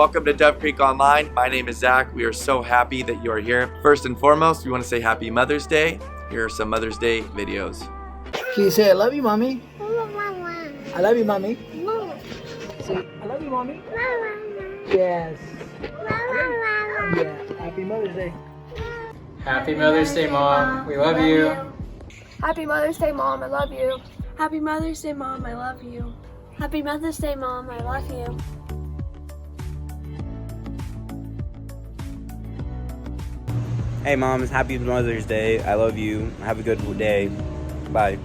Welcome to Dove Creek Online. My name is Zach. We are so happy that you are here. First and foremost, we want to say Happy Mother's Day. Here are some Mother's Day videos. Can you say, I love you, Mommy? Mama. I love you, Mommy. Mama. Say, I love you, Mommy. Mama. Yes. Mama. Yeah. Happy Mother's Day. Happy Mother's Day, Mom. We love you. Happy Mother's Day, Mom. I love you. Happy Mother's Day, Mom. I love you. Happy Mother's Day, Mom. I love you. Hey Mom, it's Happy Mother's Day. I love you. Have a good day. Bye.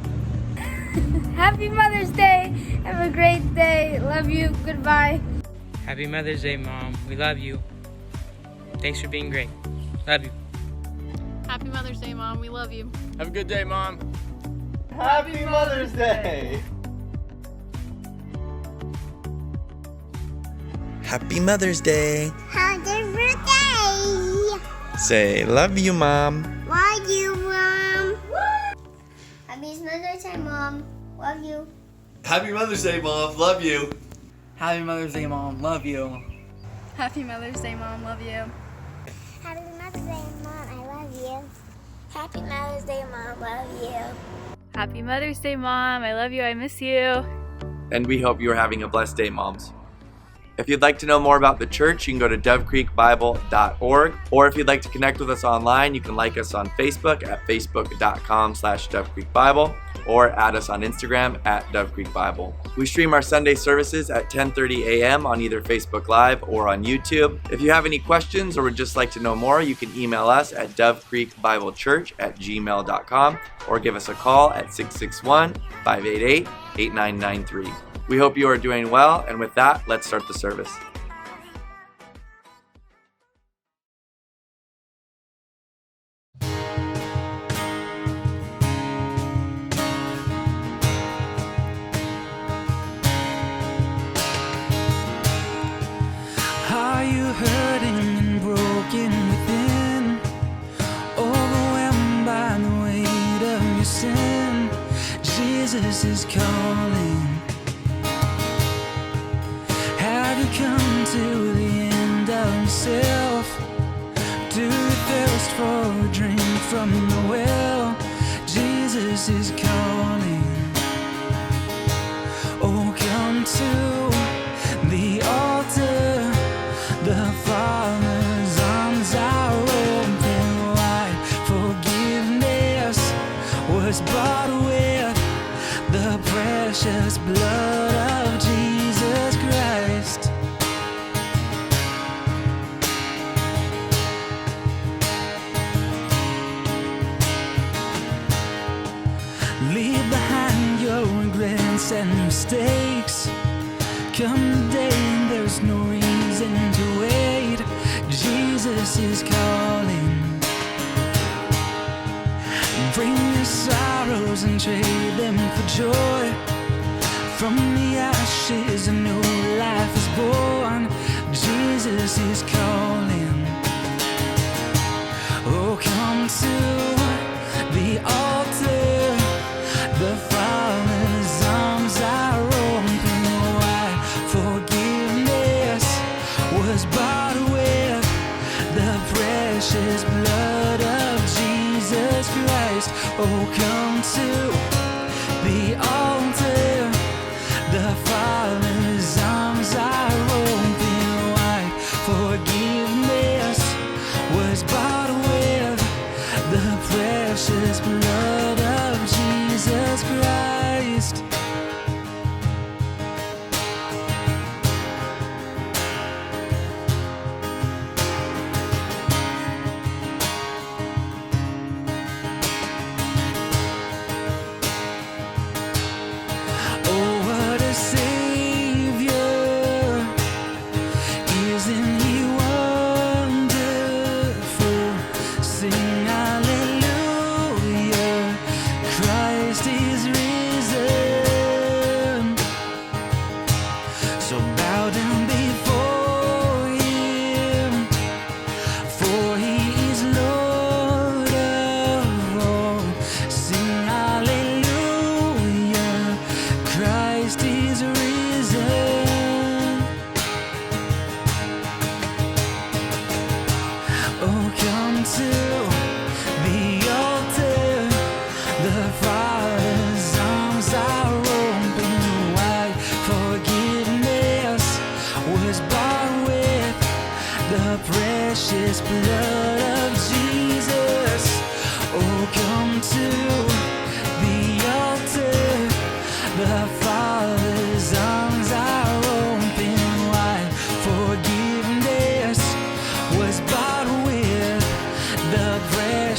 Happy Mother's Day. Have a great day. Love you. Goodbye. Happy Mother's Day, Mom. We love you. Thanks for being great. Love you. Happy Mother's Day, Mom. We love you. Have a good day, Mom. Happy Mother's Day! Happy Mother's Day. Happy birthday. Say, love you, Mom. Love you, Mom. Happy Mother's Day, Mom. Love you. Happy Mother's Day, Mom. Love you. Happy Mother's Day, Mom. Love you. Happy Mother's Day, Mom. Love you. Happy Mother's Day, Mom. I love you. Happy Mother's Day, Mom. Love you. Happy Mother's Day, Mom. I love you. I miss you. And we hope you are having a blessed day, moms. If you'd like to know more about the church, you can go to dovecreekbible.org. Or if you'd like to connect with us online, you can like us on Facebook at facebook.com/DoveCreekBible or add us on Instagram at Dove Creek Bible. We stream our Sunday services at 10:30 a.m. on either Facebook Live or on YouTube. If you have any questions or would just like to know more, you can email us at dovecreekbiblechurch@gmail.com or give us a call at 661-588-8993. We hope you are doing well, and with that, let's start the service. Are you hurting and broken within? Overwhelmed by the weight of your sin? Jesus is calling. Have you come to the end of yourself? Do you thirst for a drink from the well? Jesus is calling. Oh, come to the altar. The Father's arms are open wide. Forgiveness was bought with the precious blood of Jesus Christ. Leave behind your regrets and mistakes. Come today, there's no reason to wait. Jesus is calling. Bring your sorrows and trade them for joy. From the ashes a new life is born. Jesus is calling. Oh, come to the altar. The Father's arms are open wide. Forgiveness was bought with the precious blood of Jesus Christ. Oh, come to the altar. The Father's arms are open wide. Forgiveness was bought with the precious blood of Jesus Christ. Oh, what a Savior.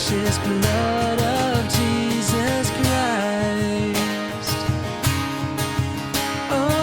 precious blood of Jesus Christ. Oh,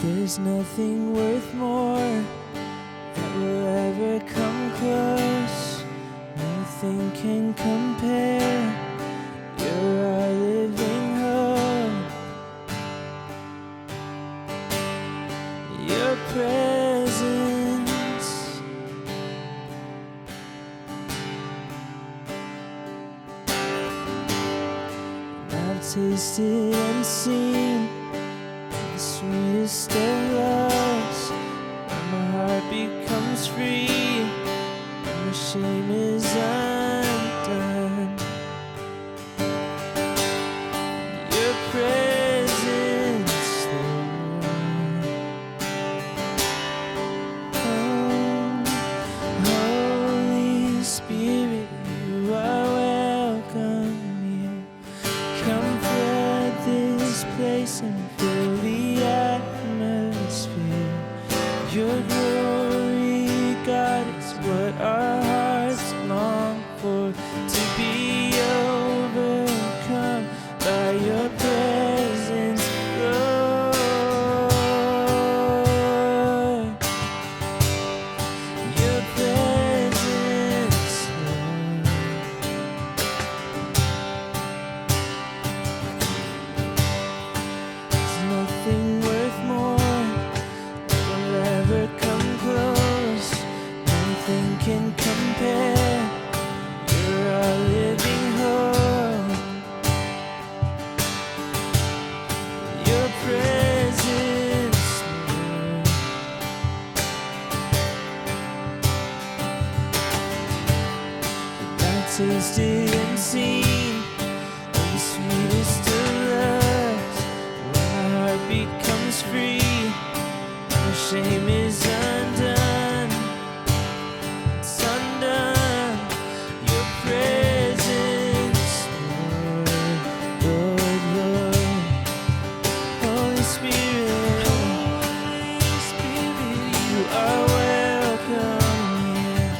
there's nothing worth more that will ever come close. Nothing can compare. You're our living hope. Your presence, I've tasted and seen the sweetest of loves, when my heart becomes free and the shame is undone. Your presence, Lord. Oh, Holy Spirit, you are welcome here. Come flood this place and fill the atmosphere. Your glory, God, is what our hearts long for, to be overcome by your presence, Lord. Your presence, Lord. There's nothing worth more that will ever come close. Nothing can compare. You're our living hope. Your presence, Lord. I've tasted and seen the sweetest of loves, when my heart becomes free, the shame is undone. It's undone. Your presence, Lord, Lord, Lord. Holy Spirit, you are welcome here.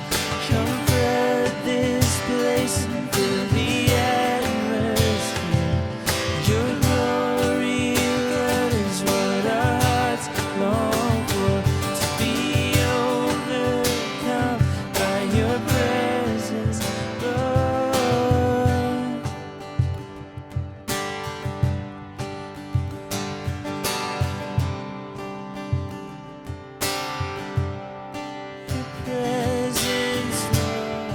Come flood this place and fill the atmosphere. Your glory, Lord, is what our hearts long for, to be overcome by your presence, Lord. Your presence, Lord.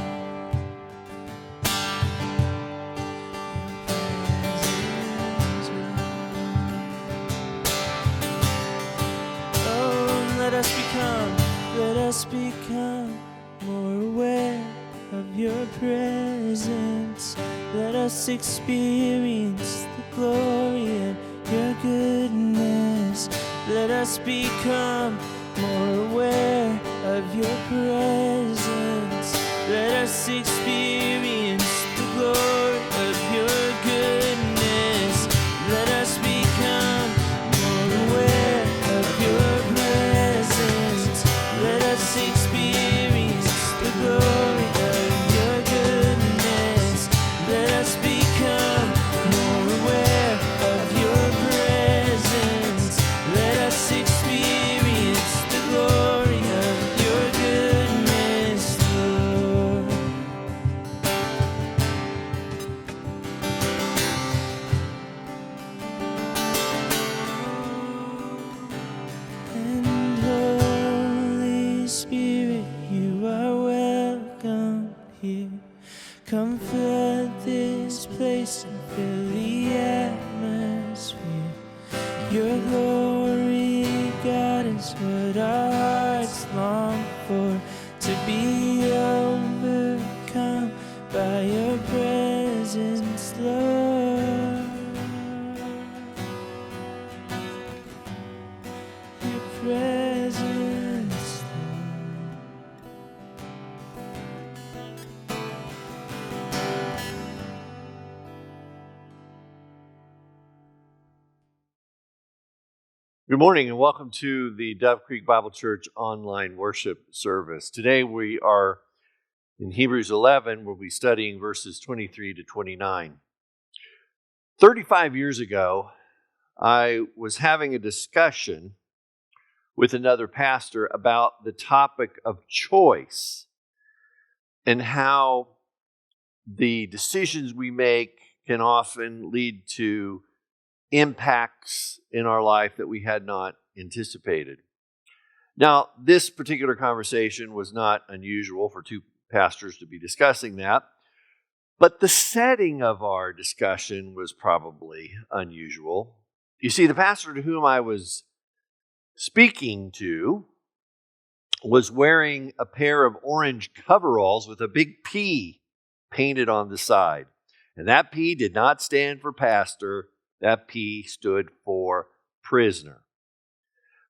Oh, let us become more aware of your presence. Let us experience the glory of your goodness. Let us become more aware of your presence. Let us experience the glory of your goodness. Let us become more aware of your presence. Let us experience the glory of your goodness. Let us become more aware of your presence. Let us experience the glory of your goodness, Lord. And Holy Spirit, you are welcome here. Come flood this place and fill the atmosphere. Your glory, God, is what our hearts long for, to be overcome by Good morning and welcome to the Dove Creek Bible Church online worship service. Today we are in Hebrews 11. We'll be studying verses 23 to 29. 35 years ago, I was having a discussion with another pastor about the topic of choice and how the decisions we make can often lead to impacts in our life that we had not anticipated. Now, this particular conversation was not unusual for two pastors to be discussing that, but the setting of our discussion was probably unusual. You see, the pastor to whom I was speaking to was wearing a pair of orange coveralls with a big P painted on the side. And that P did not stand for pastor. That P stood for prisoner.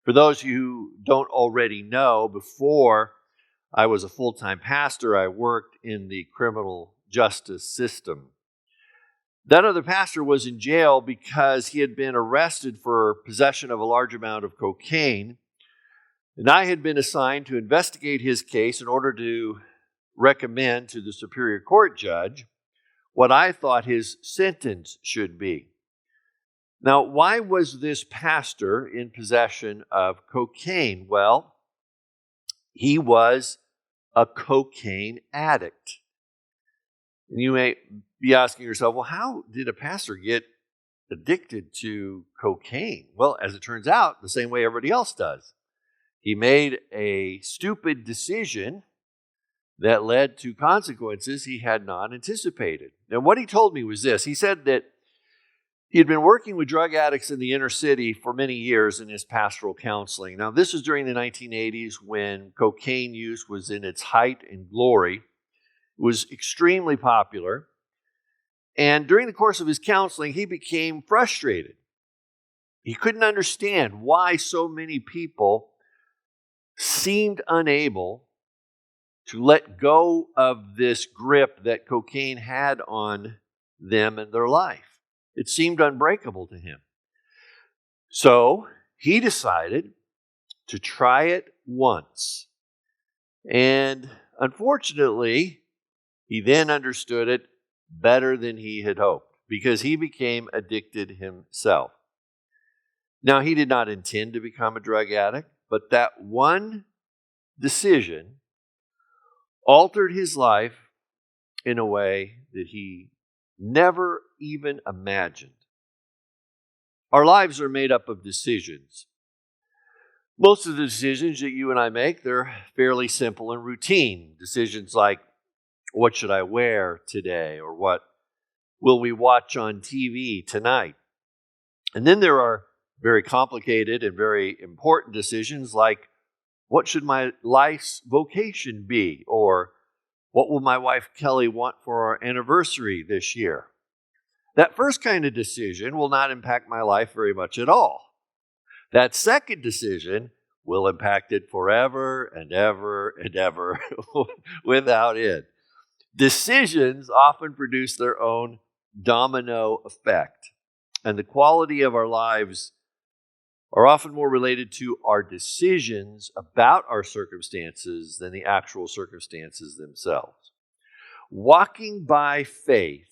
For those of you who don't already know, before I was a full-time pastor, I worked in the criminal justice system. That other pastor was in jail because he had been arrested for possession of a large amount of cocaine, and I had been assigned to investigate his case in order to recommend to the Superior Court judge what I thought his sentence should be. Now, why was this pastor in possession of cocaine? Well, he was a cocaine addict. And you may be asking yourself, well, how did a pastor get addicted to cocaine? Well, as it turns out, the same way everybody else does. He made a stupid decision that led to consequences he had not anticipated. Now, what he told me was this. He said that he had been working with drug addicts in the inner city for many years in his pastoral counseling. Now, this was during the 1980s when cocaine use was in its height and glory. It was extremely popular. And during the course of his counseling, he became frustrated. He couldn't understand why so many people seemed unable to let go of this grip that cocaine had on them and their life. It seemed unbreakable to him. So he decided to try it once. And unfortunately, he then understood it better than he had hoped because he became addicted himself. Now, he did not intend to become a drug addict, but that one decision altered his life in a way that he never even imagined. Our lives are made up of decisions. Most of the decisions that you and I make, they're fairly simple and routine. Decisions like, what should I wear today? Or what will we watch on TV tonight? And then there are very complicated and very important decisions like, what should my life's vocation be? Or what will my wife Kelly want for our anniversary this year? That first kind of decision will not impact my life very much at all. That second decision will impact it forever and ever and ever without end. Decisions often produce their own domino effect, and the quality of our lives are often more related to our decisions about our circumstances than the actual circumstances themselves. Walking by faith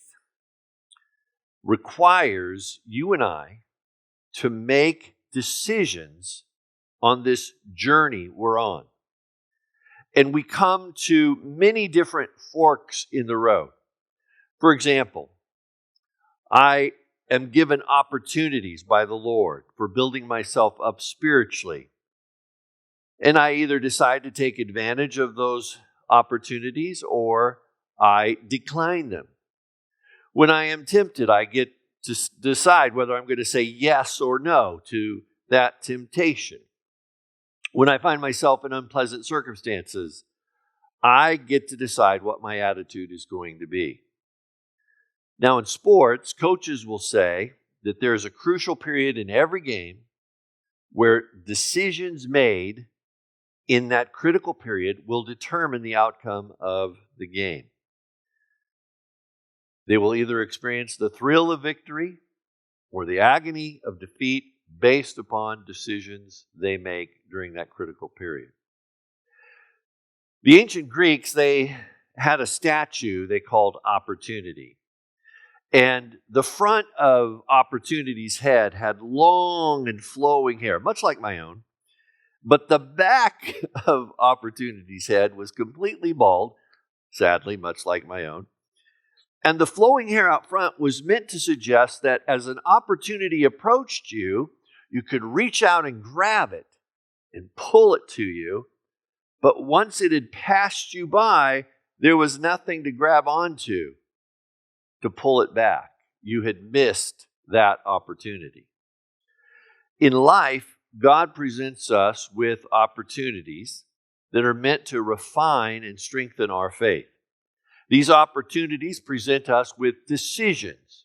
requires you and I to make decisions on this journey we're on. And we come to many different forks in the road. For example, I am given opportunities by the Lord for building myself up spiritually. And I either decide to take advantage of those opportunities or I decline them. When I am tempted, I get to decide whether I'm going to say yes or no to that temptation. When I find myself in unpleasant circumstances, I get to decide what my attitude is going to be. Now, in sports, coaches will say that there's a crucial period in every game where decisions made in that critical period will determine the outcome of the game. They will either experience the thrill of victory or the agony of defeat based upon decisions they make during that critical period. The ancient Greeks, they had a statue they called Opportunity. And the front of Opportunity's head had long and flowing hair, much like my own. But the back of Opportunity's head was completely bald, sadly, much like my own. And the flowing hair out front was meant to suggest that as an opportunity approached you, you could reach out and grab it and pull it to you. But once it had passed you by, there was nothing to grab onto to pull it back. You had missed that opportunity. In life, God presents us with opportunities that are meant to refine and strengthen our faith. These opportunities present us with decisions.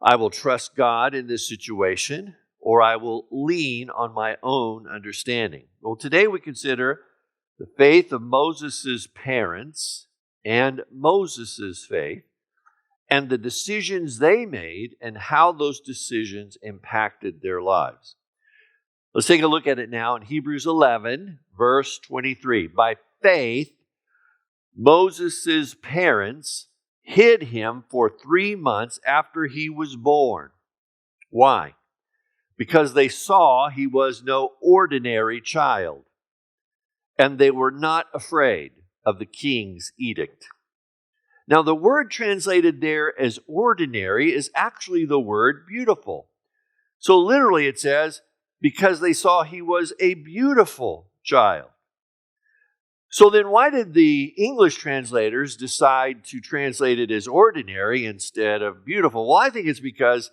I will trust God in this situation, or I will lean on my own understanding. Well, today we consider the faith of Moses' parents and Moses' faith, and the decisions they made and how those decisions impacted their lives. Let's take a look at it now in Hebrews 11, verse 23. By faith, Moses' parents hid him for 3 months after he was born. Why? Because they saw he was no ordinary child, and they were not afraid of the king's edict. Now, the word translated there as ordinary is actually the word beautiful. So literally it says, because they saw he was a beautiful child. So then why did the English translators decide to translate it as ordinary instead of beautiful? Well, I think it's because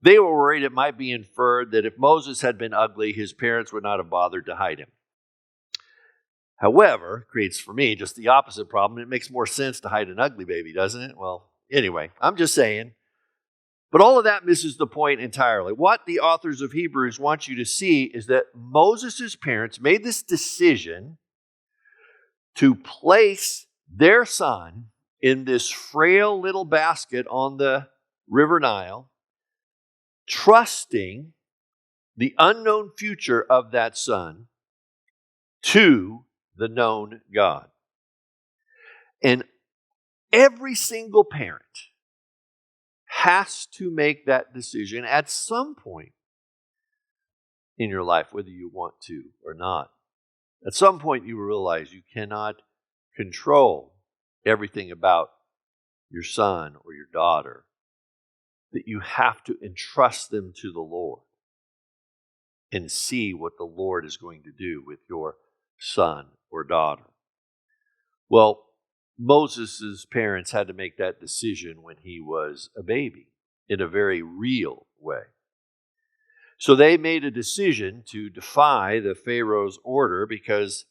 they were worried it might be inferred that if Moses had been ugly, his parents would not have bothered to hide him. However, it creates for me just the opposite problem. It makes more sense to hide an ugly baby, doesn't it? Well, anyway, I'm just saying. But all of that misses the point entirely. What the authors of Hebrews want you to see is that Moses' parents made this decision to place their son in this frail little basket on the River Nile, trusting the unknown future of that son to the known God. And every single parent has to make that decision at some point in your life, whether you want to or not. At some point, you realize you cannot control everything about your son or your daughter, that you have to entrust them to the Lord and see what the Lord is going to do with your son or daughter. Well, Moses' parents had to make that decision when he was a baby in a very real way. So they made a decision to defy the Pharaoh's order because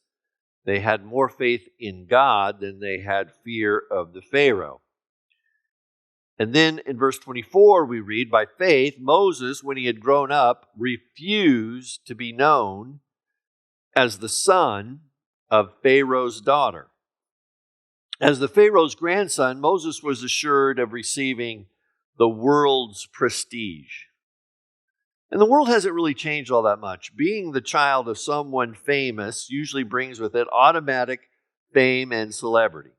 they had more faith in God than they had fear of the Pharaoh. And then in verse 24 we read, by faith, Moses, when he had grown up, refused to be known as the son of Pharaoh's daughter. As the Pharaoh's grandson, Moses was assured of receiving the world's prestige. And the world hasn't really changed all that much. Being the child of someone famous usually brings with it automatic fame and celebrity.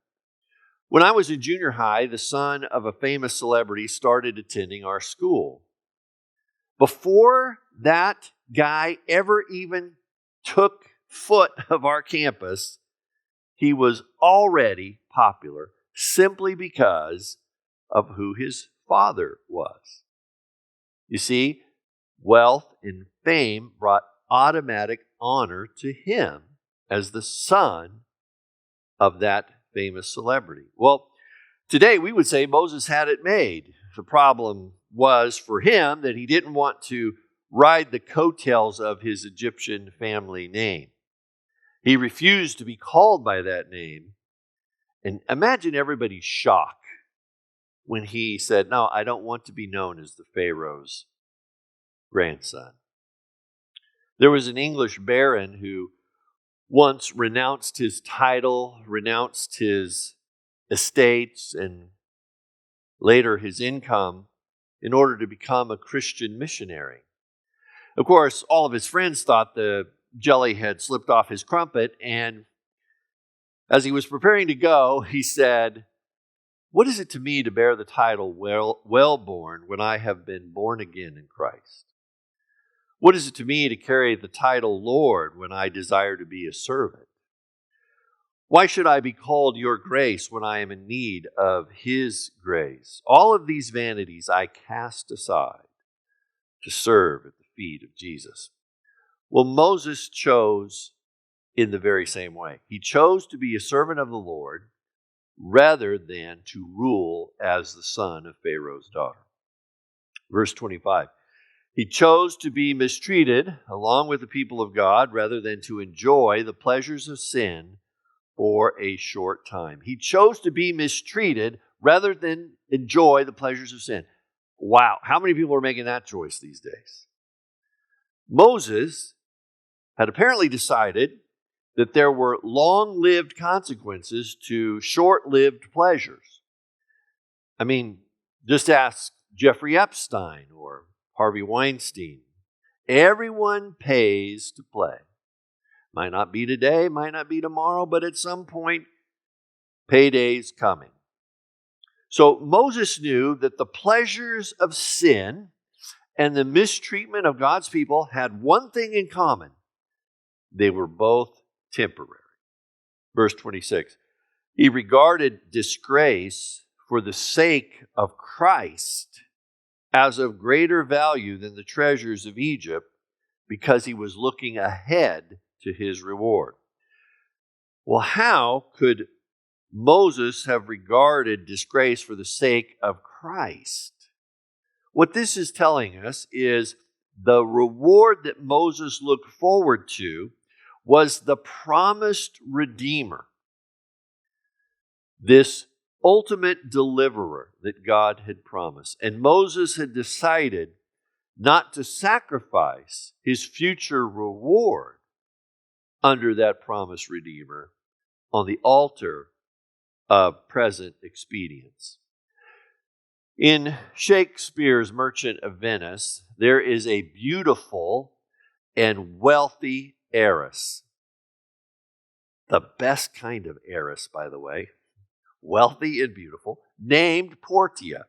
When I was in junior high, the son of a famous celebrity started attending our school. Before that guy ever even took foot of our campus, he was already popular simply because of who his father was. You see, wealth and fame brought automatic honor to him as the son of that famous celebrity. Well, today we would say Moses had it made. The problem was for him that he didn't want to ride the coattails of his Egyptian family name. He refused to be called by that name. And imagine everybody's shock when he said, no, I don't want to be known as the Pharaoh's grandson. There was an English baron who once renounced his title, renounced his estates, and later his income in order to become a Christian missionary. Of course, all of his friends thought the jelly had slipped off his crumpet, and as he was preparing to go, he said, "What is it to me to bear the title well-born when I have been born again in Christ? What is it to me to carry the title Lord when I desire to be a servant? Why should I be called your grace when I am in need of his grace? All of these vanities I cast aside to serve at the feet of Jesus." Well, Moses chose in the very same way. He chose to be a servant of the Lord rather than to rule as the son of Pharaoh's daughter. Verse 25, he chose to be mistreated along with the people of God rather than to enjoy the pleasures of sin for a short time. He chose to be mistreated rather than enjoy the pleasures of sin. Wow, how many people are making that choice these days? Moses had apparently decided that there were long-lived consequences to short-lived pleasures. I mean, just ask Jeffrey Epstein or Harvey Weinstein. Everyone pays to play. Might not be today, might not be tomorrow, but at some point, payday's coming. So Moses knew that the pleasures of sin and the mistreatment of God's people had one thing in common. They were both temporary. Verse 26, he regarded disgrace for the sake of Christ as of greater value than the treasures of Egypt because he was looking ahead to his reward. Well, how could Moses have regarded disgrace for the sake of Christ? What this is telling us is the reward that Moses looked forward to was the promised Redeemer, this ultimate deliverer that God had promised. And Moses had decided not to sacrifice his future reward under that promised Redeemer on the altar of present expedience. In Shakespeare's Merchant of Venice, there is a beautiful and wealthy heiress. The best kind of heiress, by the way, wealthy and beautiful, named Portia.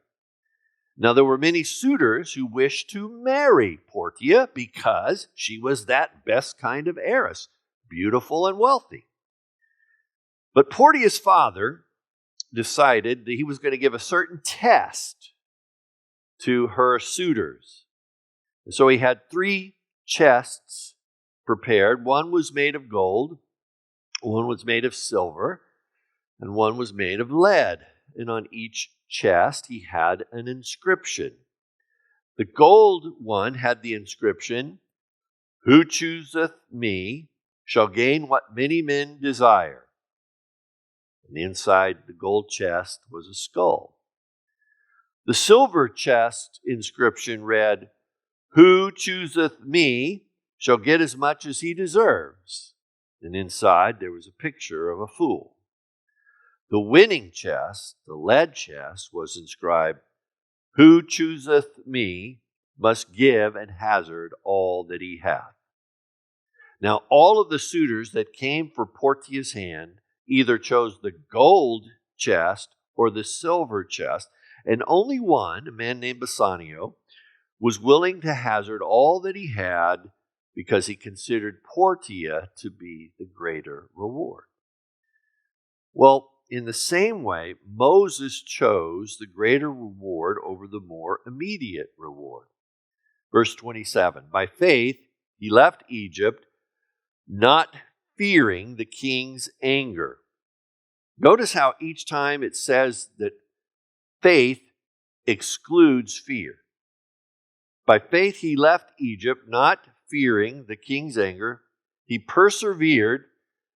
Now, there were many suitors who wished to marry Portia because she was that best kind of heiress, beautiful and wealthy. But Portia's father decided that he was going to give a certain test to her suitors. And so he had 3 chests prepared. One was made of gold, one was made of silver, and one was made of lead. And on each chest he had an inscription. The gold one had the inscription, "Who chooseth me shall gain what many men desire." And inside the gold chest was a skull. The silver chest inscription read, "Who chooseth me shall get as much as he deserves." And inside there was a picture of a fool. The winning chest, the lead chest, was inscribed, "Who chooseth me must give and hazard all that he hath." Now all of the suitors that came for Portia's hand either chose the gold chest or the silver chest, and only one, a man named Bassanio, was willing to hazard all that he had because he considered Portia to be the greater reward. Well, in the same way, Moses chose the greater reward over the more immediate reward. Verse 27, by faith he left Egypt, not fearing the king's anger. Notice how each time it says that faith excludes fear. By faith he left Egypt, not fearing the king's anger. He persevered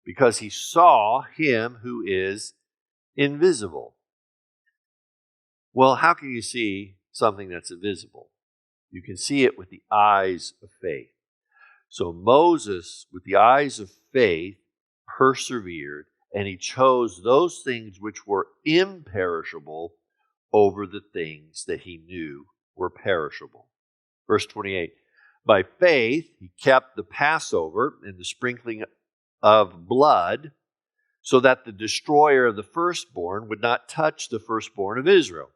because he saw him who is invisible. Well, how can you see something that's invisible? You can see it with the eyes of faith. So Moses, with the eyes of faith, persevered, and he chose those things which were imperishable over the things that he knew were perishable. Verse 28, By faith, he kept the Passover and the sprinkling of blood so that the destroyer of the firstborn would not touch the firstborn of Israel.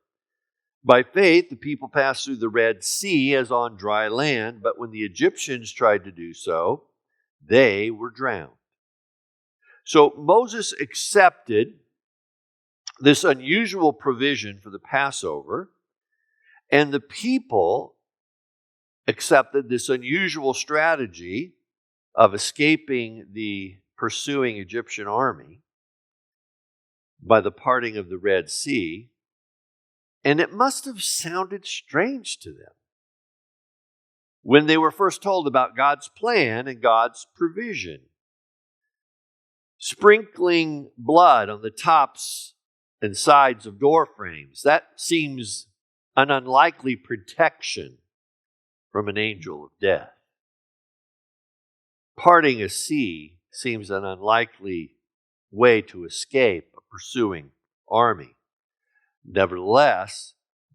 By faith, the people passed through the Red Sea as on dry land, but when the Egyptians tried to do so, they were drowned. So Moses accepted this unusual provision for the Passover, and the people accepted this unusual strategy of escaping the pursuing Egyptian army by the parting of the Red Sea. And it must have sounded strange to them when they were first told about God's plan and God's provision. Sprinkling blood on the tops and sides of door frames, that seems an unlikely protection from an angel of death. Parting a sea seems an unlikely way to escape a pursuing army. Nevertheless,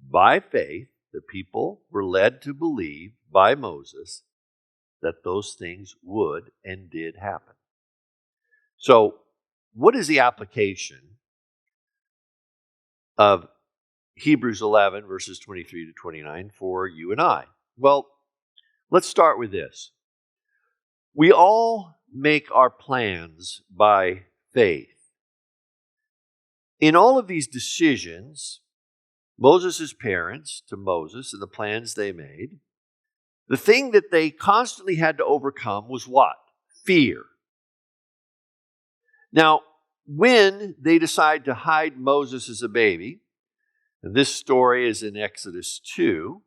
by faith, the people were led to believe by Moses that those things would and did happen. So, what is the application of Hebrews 11, verses 23 to 29 for you and I? Well, let's start with this. We all make our plans by faith. In all of these decisions, Moses' parents to Moses and the plans they made, the thing that they constantly had to overcome was what? Fear. Now, when they decide to hide Moses as a baby, and this story is in Exodus 2,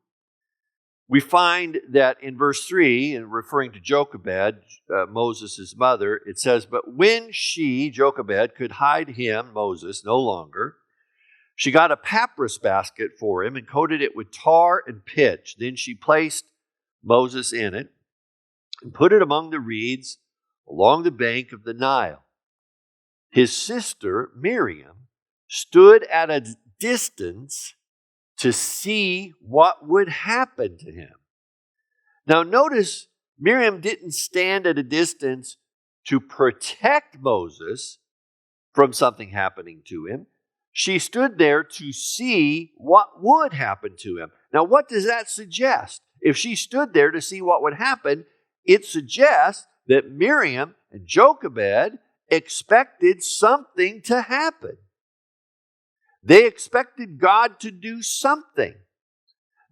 we find that in verse 3, and referring to Jochebed, Moses' mother, it says, "But when she, Jochebed, could hide him, Moses, no longer, she got a papyrus basket for him and coated it with tar and pitch. Then she placed Moses in it and put it among the reeds along the bank of the Nile. His sister, Miriam, stood at a distance to see what would happen to him." Now notice, Miriam didn't stand at a distance to protect Moses from something happening to him. She stood there to see what would happen to him. Now, what does that suggest? If she stood there to see what would happen, it suggests that Miriam and Jochebed expected something to happen. They expected God to do something.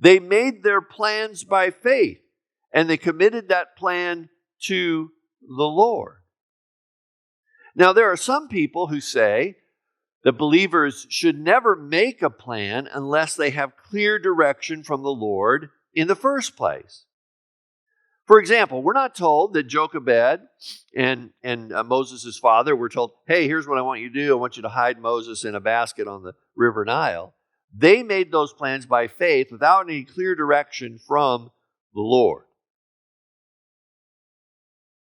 They made their plans by faith, and they committed that plan to the Lord. Now, there are some people who say that believers should never make a plan unless they have clear direction from the Lord in the first place. For example, we're not told that Jochebed and Moses' father were told, "Hey, here's what I want you to do. I want you to hide Moses in a basket on the River Nile." They made those plans by faith without any clear direction from the Lord.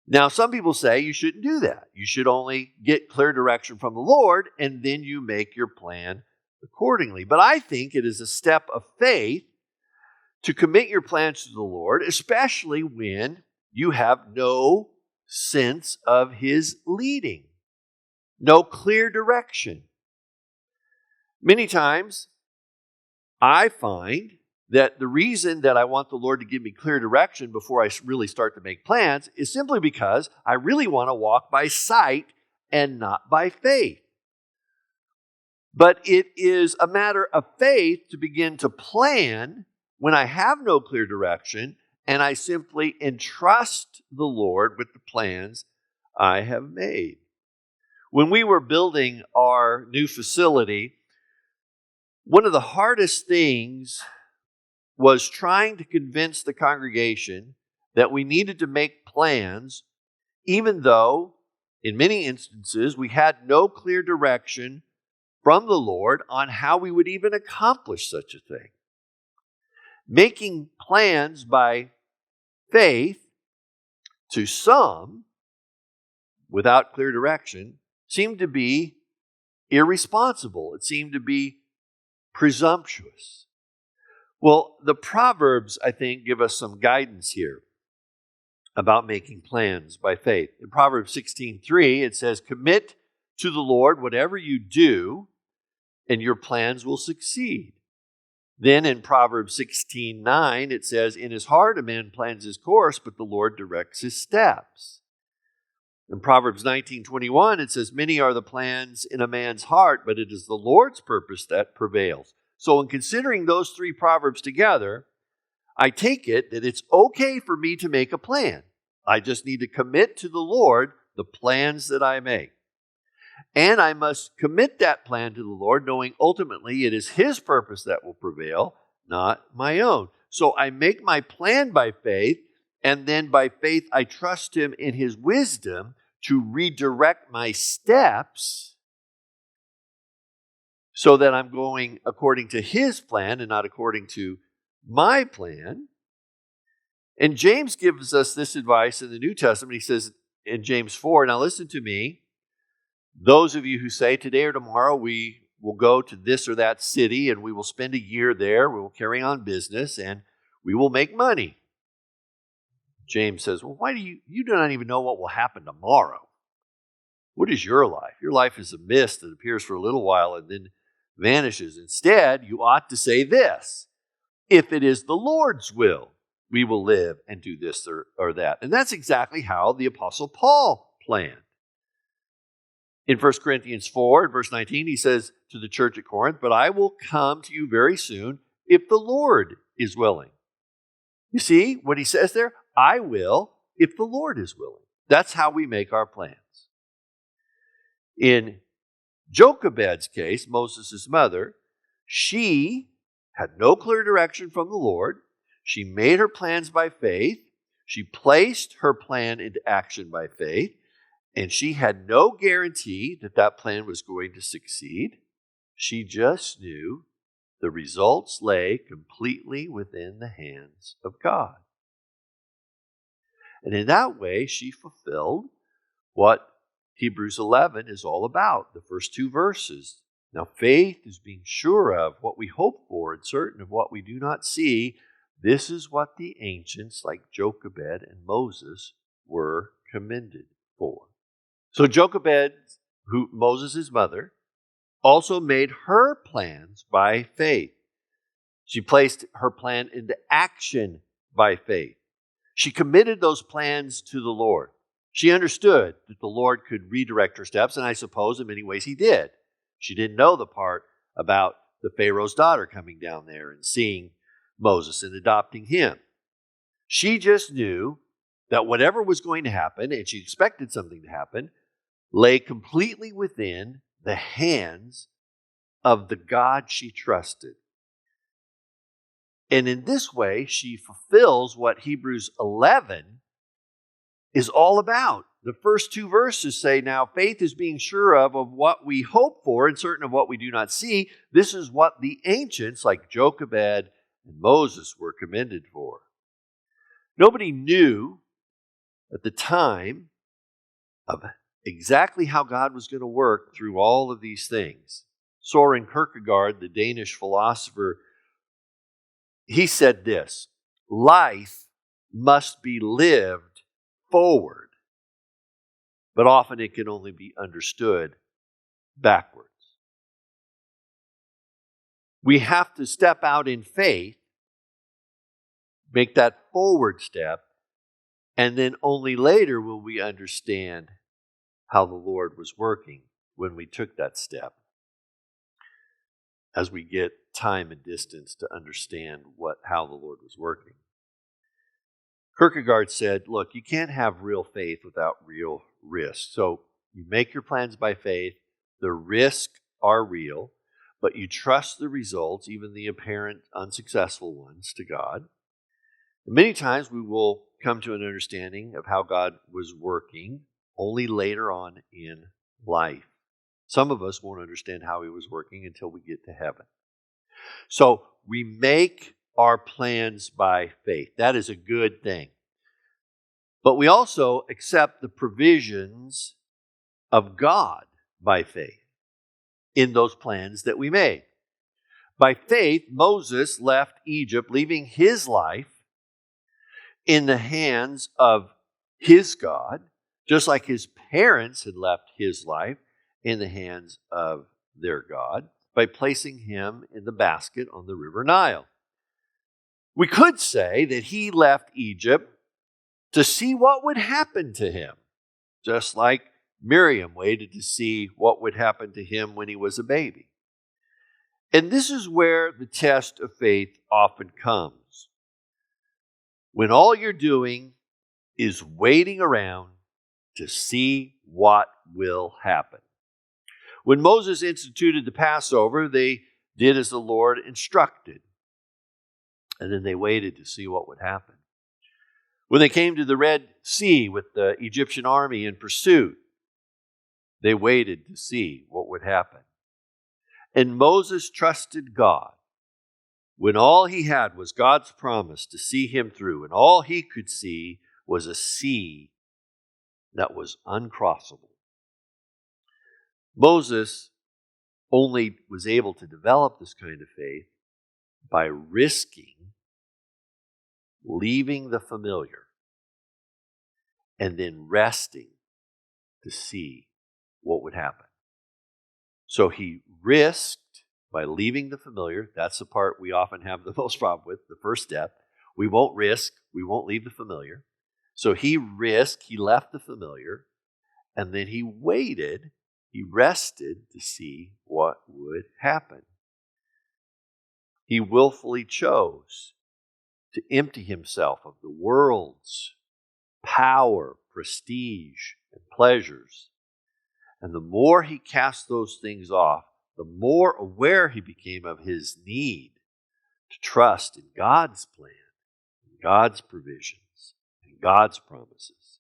Now, some people say you shouldn't do that. You should only get clear direction from the Lord, and then you make your plan accordingly. But I think it is a step of faith to commit your plans to the Lord, especially when you have no sense of His leading, no clear direction. Many times, I find that the reason that I want the Lord to give me clear direction before I really start to make plans is simply because I really want to walk by sight and not by faith. But it is a matter of faith to begin to plan when I have no clear direction and I simply entrust the Lord with the plans I have made. When we were building our new facility, one of the hardest things was trying to convince the congregation that we needed to make plans, even though in many instances we had no clear direction from the Lord on how we would even accomplish such a thing. Making plans by faith to some without clear direction seemed to be irresponsible. It seemed to be presumptuous. Well, the Proverbs, I think, give us some guidance here. about making plans by faith. In Proverbs 16:3, it says, "Commit to the Lord whatever you do, and your plans will succeed." Then in Proverbs 16:9, it says, "In his heart a man plans his course, but the Lord directs his steps." In Proverbs 19:21, it says, "Many are the plans in a man's heart, but it is the Lord's purpose that prevails." So in considering those three proverbs together, I take it that it's okay for me to make a plan. I just need to commit to the Lord the plans that I make. And I must commit that plan to the Lord, knowing ultimately it is His purpose that will prevail, not my own. So I make my plan by faith, and then by faith I trust Him in His wisdom to redirect my steps so that I'm going according to His plan and not according to my plan. And James gives us this advice in the New Testament. He says in James 4, "Now listen to me, those of you who say today or tomorrow we will go to this or that city and we will spend a year there, we will carry on business and we will make money." James says, "Well, why do you do not even know what will happen tomorrow? What is your life? Your life is a mist that appears for a little while and then vanishes. Instead, you ought to say this: if it is the Lord's will, we will live and do this or that." And that's exactly how the Apostle Paul planned. In 1 Corinthians 4, verse 19, he says to the church at Corinth, "But I will come to you very soon if the Lord is willing." You see what he says there? I will if the Lord is willing. That's how we make our plans. In Jochebed's case, Moses' mother, she had no clear direction from the Lord. She made her plans by faith. She placed her plan into action by faith. And she had no guarantee that that plan was going to succeed. She just knew the results lay completely within the hands of God. And in that way, she fulfilled what Hebrews 11 is all about, the first two verses. Now, faith is being sure of what we hope for and certain of what we do not see. This is what the ancients like Jochebed and Moses were commended for. So Jochebed, Moses' mother, also made her plans by faith. She placed her plan into action by faith. She committed those plans to the Lord. She understood that the Lord could redirect her steps, and I suppose in many ways He did. She didn't know the part about the Pharaoh's daughter coming down there and seeing Moses and adopting him. She just knew that whatever was going to happen, and she expected something to happen, lay completely within the hands of the God she trusted. And in this way, she fulfills what Hebrews 11 is all about. The first two verses say, now faith is being sure of what we hope for and certain of what we do not see. This is what the ancients like Jochebed and Moses were commended for. Nobody knew at the time of exactly how God was going to work through all of these things. Soren Kierkegaard, the Danish philosopher, he said this: life must be lived forward, but often it can only be understood backwards. We have to step out in faith, make that forward step, and then only later will we understand how the Lord was working when we took that step, as we get time and distance to understand how the Lord was working. Kierkegaard said, look, you can't have real faith without real risk. So you make your plans by faith, the risks are real, but you trust the results, even the apparent unsuccessful ones, to God. And many times we will come to an understanding of how God was working only later on in life. Some of us won't understand how He was working until we get to heaven. So we make our plans by faith. That is a good thing. But we also accept the provisions of God by faith in those plans that we made. By faith, Moses left Egypt, leaving his life in the hands of his God, just like his parents had left his life in the hands of their God by placing him in the basket on the river Nile. We could say that he left Egypt to see what would happen to him, just like Miriam waited to see what would happen to him when he was a baby. And this is where the test of faith often comes. When all you're doing is waiting around to see what will happen. When Moses instituted the Passover, they did as the Lord instructed. And then they waited to see what would happen. When they came to the Red Sea with the Egyptian army in pursuit, they waited to see what would happen. And Moses trusted God when all he had was God's promise to see him through, and all he could see was a sea that was uncrossable. Moses only was able to develop this kind of faith by risking leaving the familiar and then resting to see what would happen. So he risked by leaving the familiar. That's the part we often have the most problem with, the first step. We won't risk, we won't leave the familiar. So he risked, he left the familiar, and then he waited, he rested to see what would happen. He willfully chose to empty himself of the world's power, prestige, and pleasures. And the more he cast those things off, the more aware he became of his need to trust in God's plan, in God's provisions, and God's promises.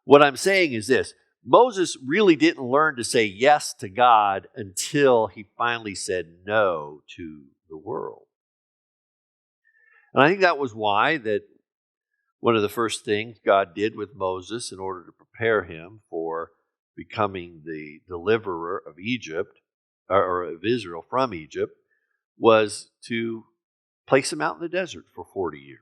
What I'm saying is this: Moses really didn't learn to say yes to God until he finally said no to the world. And I think that was why that one of the first things God did with Moses in order to prepare him for becoming the deliverer of Egypt, or of Israel from Egypt, was to place him out in the desert for 40 years.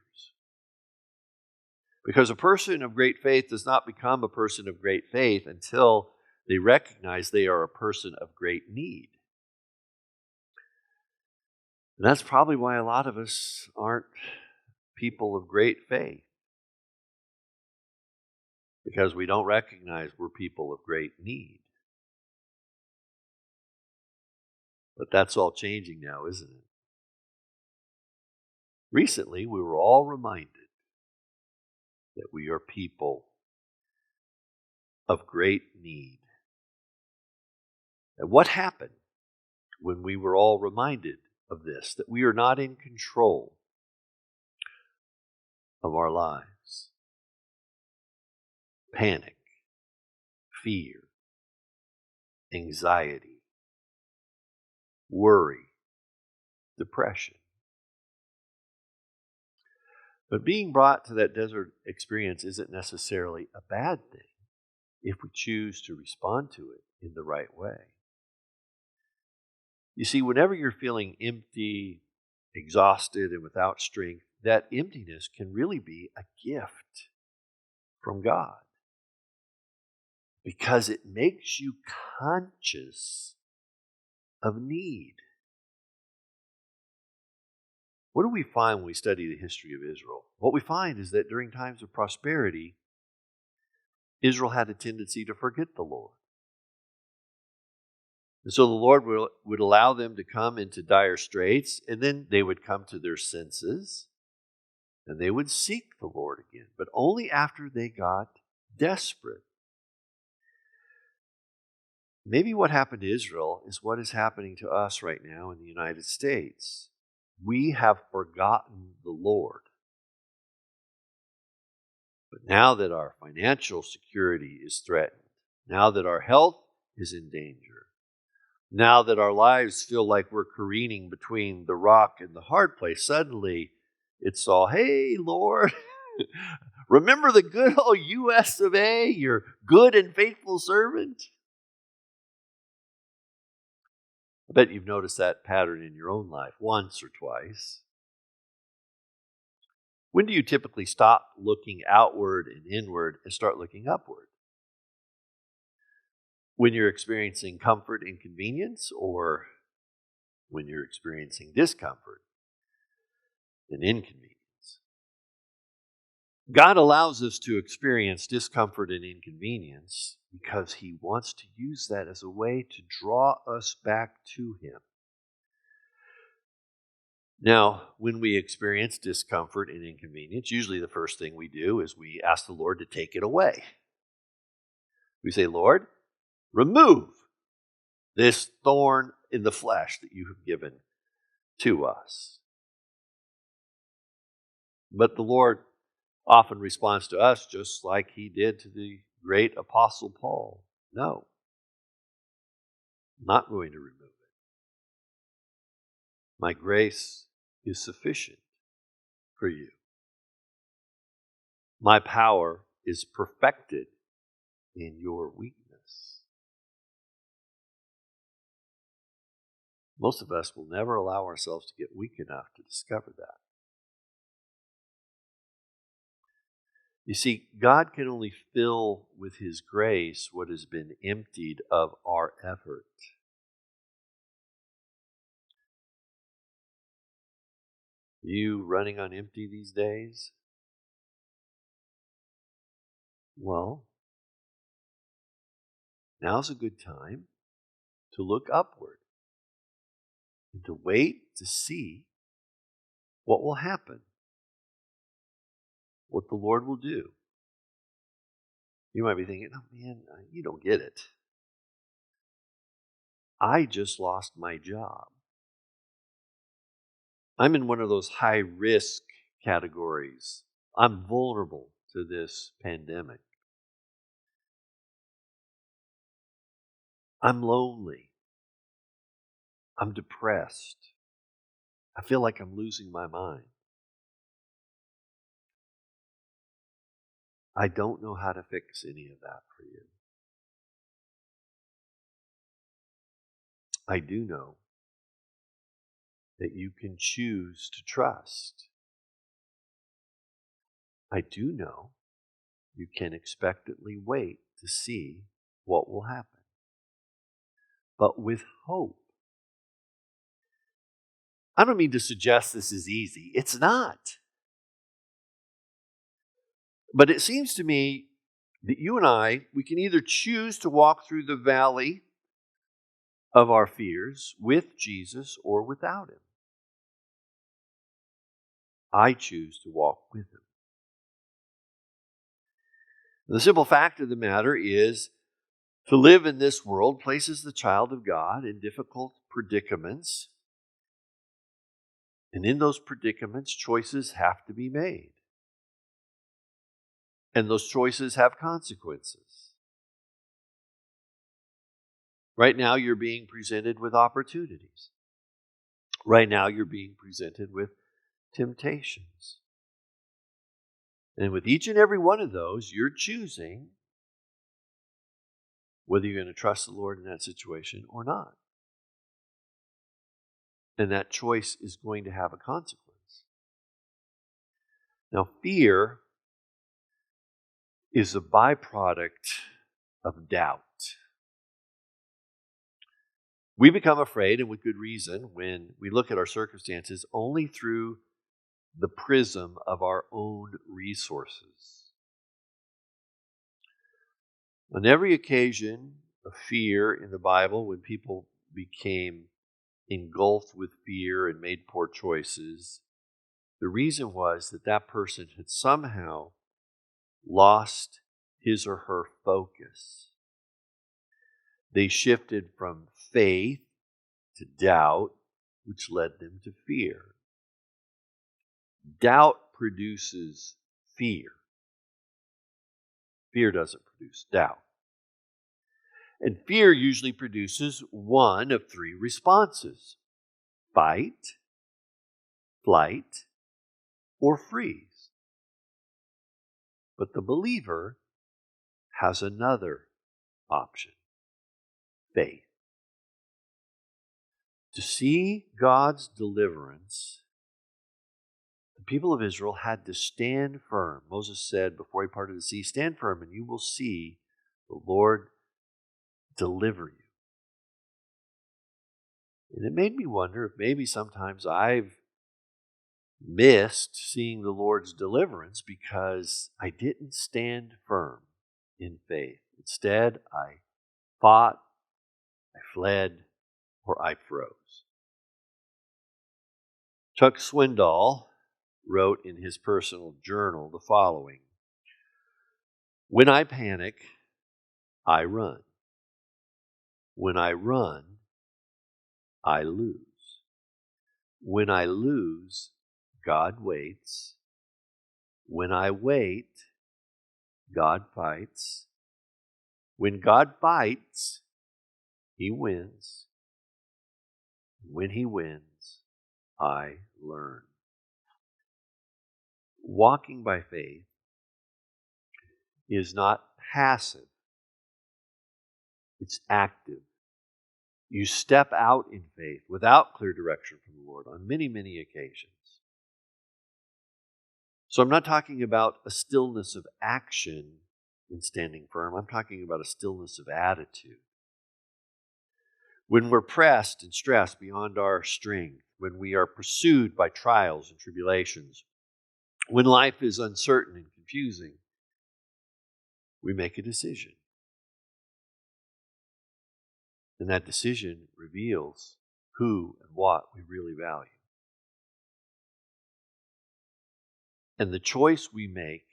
Because a person of great faith does not become a person of great faith until they recognize they are a person of great need. And that's probably why a lot of us aren't people of great faith. Because we don't recognize we're people of great need. But that's all changing now, isn't it? Recently, we were all reminded that we are people of great need. And what happened when we were all reminded of this, that we are not in control of our lives? Panic, fear, anxiety, worry, depression. But being brought to that desert experience isn't necessarily a bad thing if we choose to respond to it in the right way. You see, whenever you're feeling empty, exhausted, and without strength, that emptiness can really be a gift from God, because it makes you conscious of need. What do we find when we study the history of Israel? What we find is that during times of prosperity, Israel had a tendency to forget the Lord. And so the Lord would allow them to come into dire straits, and then they would come to their senses, and they would seek the Lord again, but only after they got desperate. Maybe what happened to Israel is what is happening to us right now in the United States. We have forgotten the Lord. But now that our financial security is threatened, now that our health is in danger, now that our lives feel like we're careening between the rock and the hard place, suddenly it's all, hey, Lord, remember the good old U.S. of A., your good and faithful servant? I bet you've noticed that pattern in your own life once or twice. When do you typically stop looking outward and inward and start looking upward? When you're experiencing comfort and convenience, or when you're experiencing discomfort and inconvenience? God allows us to experience discomfort and inconvenience because He wants to use that as a way to draw us back to Him. Now, when we experience discomfort and inconvenience, usually the first thing we do is we ask the Lord to take it away. We say, Lord, remove this thorn in the flesh that you have given to us. But the Lord often responds to us just like He did to the great Apostle Paul. No, I'm not going to remove it. My grace is sufficient for you. My power is perfected in your weakness. Most of us will never allow ourselves to get weak enough to discover that. You see, God can only fill with His grace what has been emptied of our effort. You running on empty these days? Well, now's a good time to look upward and to wait to see what will happen, what the Lord will do. You might be thinking, oh man, you don't get it. I just lost my job. I'm in one of those high-risk categories. I'm vulnerable to this pandemic. I'm lonely. I'm depressed. I feel like I'm losing my mind. I don't know how to fix any of that for you. I do know that you can choose to trust. I do know you can expectantly wait to see what will happen. But with hope. I don't mean to suggest this is easy. It's not. But it seems to me that you and I, we can either choose to walk through the valley of our fears with Jesus or without Him. I choose to walk with Him. The simple fact of the matter is, to live in this world places the child of God in difficult predicaments. And in those predicaments, choices have to be made. And those choices have consequences. Right now, you're being presented with opportunities. Right now, you're being presented with temptations. And with each and every one of those, you're choosing whether you're going to trust the Lord in that situation or not. And that choice is going to have a consequence. Now, fear is a byproduct of doubt. We become afraid, and with good reason, when we look at our circumstances only through the prism of our own resources. On every occasion of fear in the Bible, when people became engulfed with fear and made poor choices, the reason was that that person had somehow lost his or her focus. They shifted from faith to doubt, which led them to fear. Doubt produces fear. Fear doesn't produce doubt. And fear usually produces one of three responses: fight, flight, or freeze. But the believer has another option: faith. To see God's deliverance, to The people of Israel had to stand firm. Moses said before he parted the sea, stand firm and you will see the Lord deliver you. And it made me wonder if maybe sometimes I've missed seeing the Lord's deliverance because I didn't stand firm in faith. Instead, I fought, I fled, or I froze. Chuck Swindoll wrote in his personal journal the following: when I panic, I run. When I run, I lose. When I lose, God waits. When I wait, God fights. When God fights, He wins. When He wins, I learn. Walking by faith is not passive, it's active. You step out in faith without clear direction from the Lord on many, many occasions. So I'm not talking about a stillness of action in standing firm. I'm talking about a stillness of attitude. When we're pressed and stressed beyond our strength, when we are pursued by trials and tribulations, when life is uncertain and confusing, we make a decision. And that decision reveals who and what we really value. And the choice we make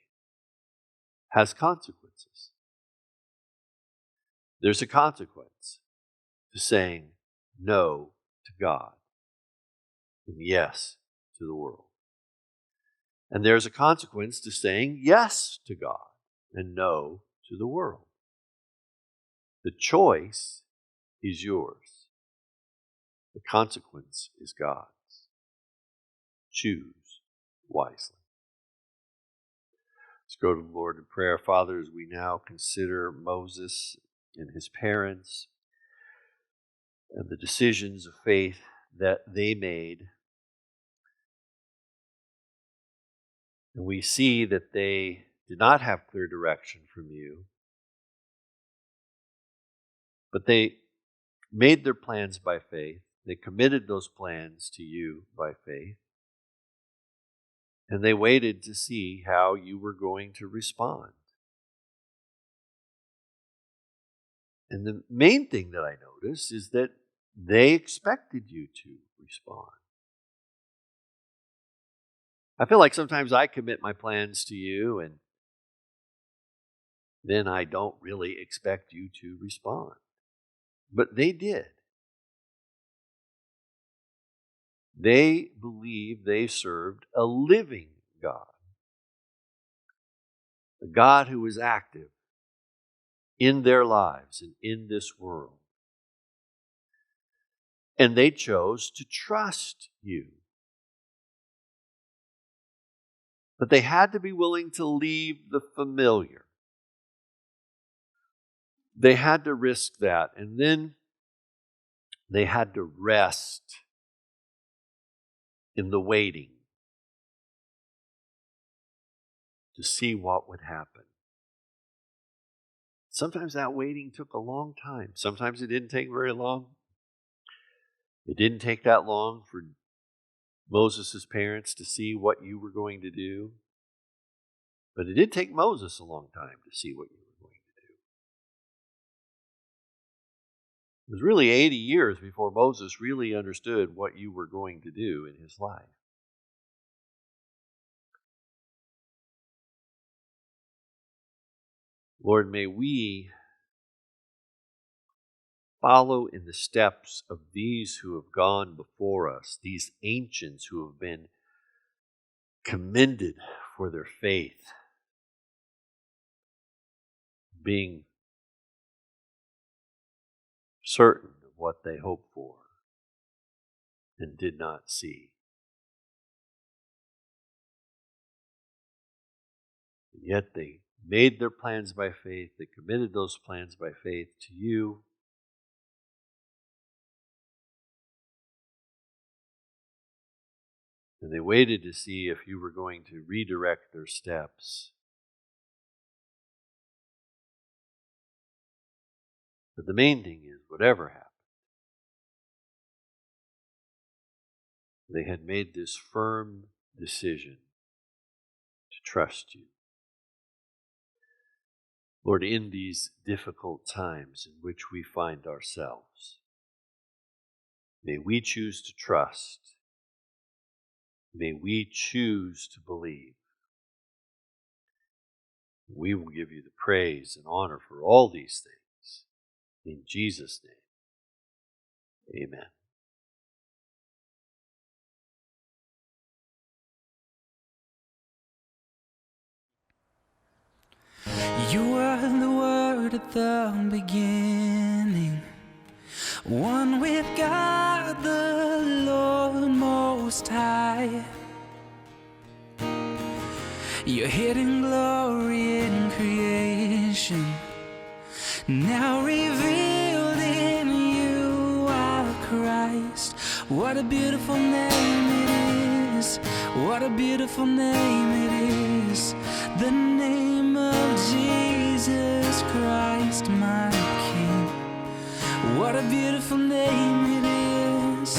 has consequences. There's a consequence to saying no to God and yes to the world. And there's a consequence to saying yes to God and no to the world. The choice is yours. The consequence is God's. Choose wisely. Let's go to the Lord in prayer. Father, as we now consider Moses and his parents and the decisions of faith that they made, and we see that they did not have clear direction from you, but they made their plans by faith. They committed those plans to you by faith. And they waited to see how you were going to respond. And the main thing that I notice is that they expected you to respond. I feel like sometimes I commit my plans to you and then I don't really expect you to respond. But they did. They believed they served a living God. A God who is active in their lives and in this world. And they chose to trust you. But they had to be willing to leave the familiar. They had to risk that. And then they had to rest in the waiting to see what would happen. Sometimes that waiting took a long time. Sometimes it didn't take very long. It didn't take that long for Moses' parents to see what you were going to do. But it did take Moses a long time to see what you were going to do. It was really 80 years before Moses really understood what you were going to do in his life. Lord, may we follow in the steps of these who have gone before us, these ancients who have been commended for their faith, being certain of what they hoped for and did not see. And yet they made their plans by faith, they committed those plans by faith to you. And they waited to see if you were going to redirect their steps. But the main thing is, whatever happened, they had made this firm decision to trust you. Lord, in these difficult times in which we find ourselves, may we choose to trust. May we choose to believe. We will give you the praise and honor for all these things. In Jesus' name, amen. You were the Word at the beginning, one with God the Lord Most High. Your hidden glory in creation, now revealed in you are Christ. What a beautiful name it is. What a beautiful name it is. The name of Jesus Christ, my King. What a beautiful name it is.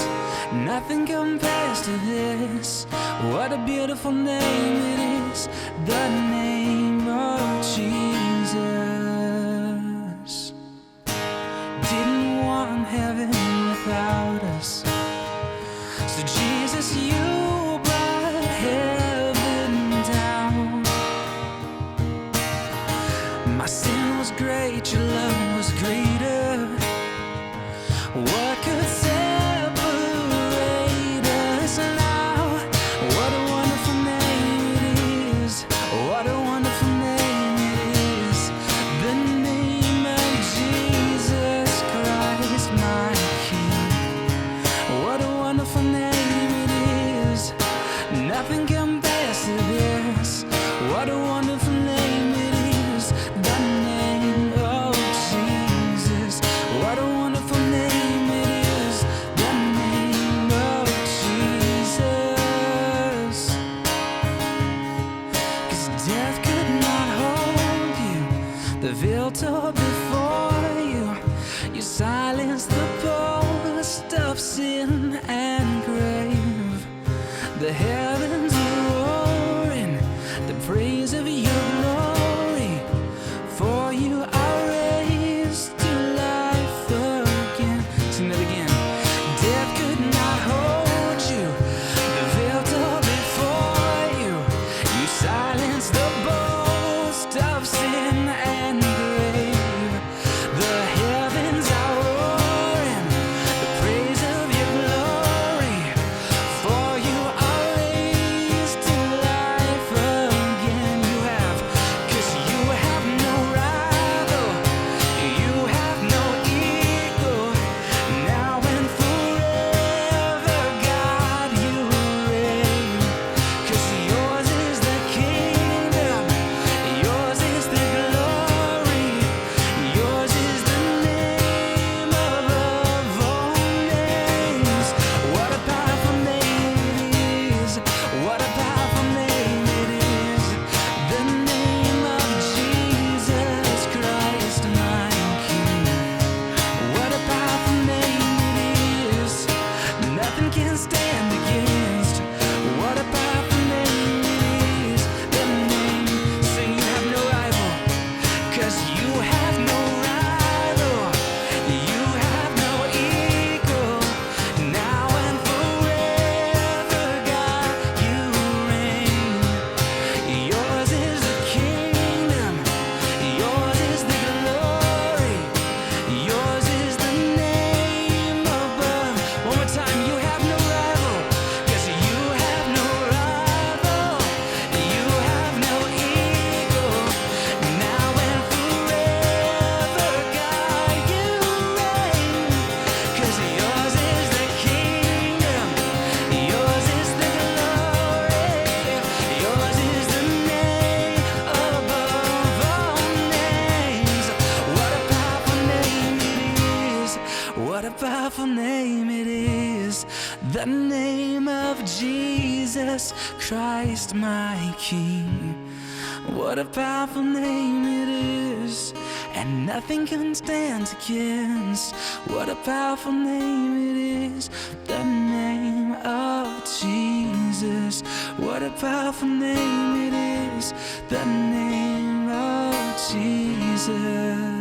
Nothing compares to this. What a beautiful name it is. The name of Jesus. Didn't want heaven without us, so Jesus, you brought heaven down. My sin was great, your love was greater. What could separate us now? What a wonderful name it is. What a wonderful name it is. The name of Jesus Christ, my King. What a wonderful name it is. Nothing compares to this. What a wonderful name it is. The name of Jesus. What a wonderful name it is. The name of Jesus. 'Cause death could not hold you. The veil tore before you. You silenced the post of sin and grave. The heavens are roaring the praise of your glory. For you are raised to life again. Sing that again. Death could not hold you. The veil tore before you. You silenced the boast of sin and grave. The heavens are roaring the praise of your glory. For you are raised to life again. Jesus Christ, my King. What a powerful name it is, and nothing can stand against. What a powerful name it is, the name of Jesus. What a powerful name it is, the name of Jesus.